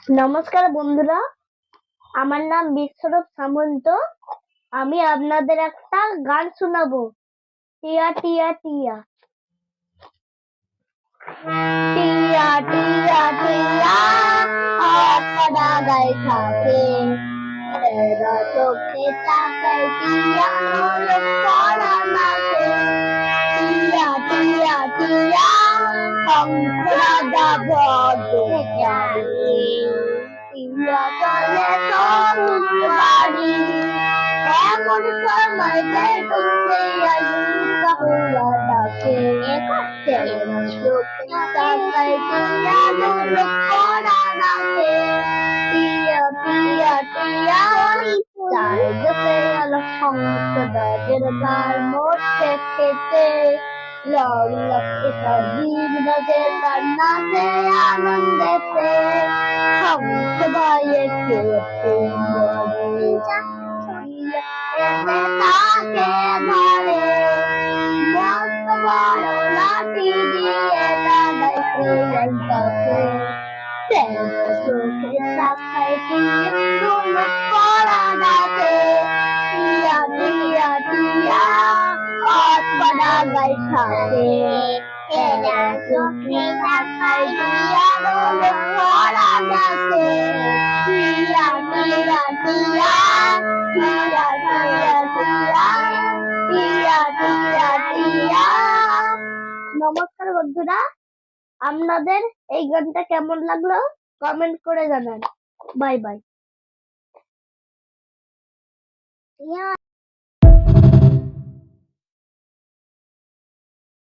নমস্কার বন্ধুরা, আমার নাম বিশ্বরূপ সামন্ত। আমি আপনাদের একটা গান শোনাবো। টিয়া টিয়া টিয়া টিয়া টিয়া টিয়া আপনা গায়ে থাকে, এরা চোখে তাকায় টিয়া নরক পড়া নাচে। টিয়া টিয়া টিয়া হংস রাজা ভদ্র টিয়া চলে সবুজ বাড়ি, এমন সময় দেখতে আলুকা হুলা ডাকে। চোখে তাকায় টিয়া নরক পড়া নাচে। টিয়া টিয়া টিয়া চারিদিকে আলো হংস রাজের গার মধ্যে খেতে। লড় লড়ে সজীব রাজে তার নাচে আনন্দেতে। হংস ভাইয়ের কেটে বলে এতে তাকে ধরে, মস্ত বড় লাঠি দিয়ে দাদাই তাকে। চোখে তাকায় টিয়া নরক পড়া নাচে। টিয়া টিয়া টিয়া আপনা গায়ে থাকে, এরা চোখে তাকায় টিয়া নরক পড়া নাচে। টিয়া টিয়া টিয়া টিয়া টিয়া টিয়া টিয়া টিয়া টিয়া। নমস্কার বন্ধুরা, আপনাদের এই গানটা কেমন লাগলো কমেন্ট করে জানান। Bye bye.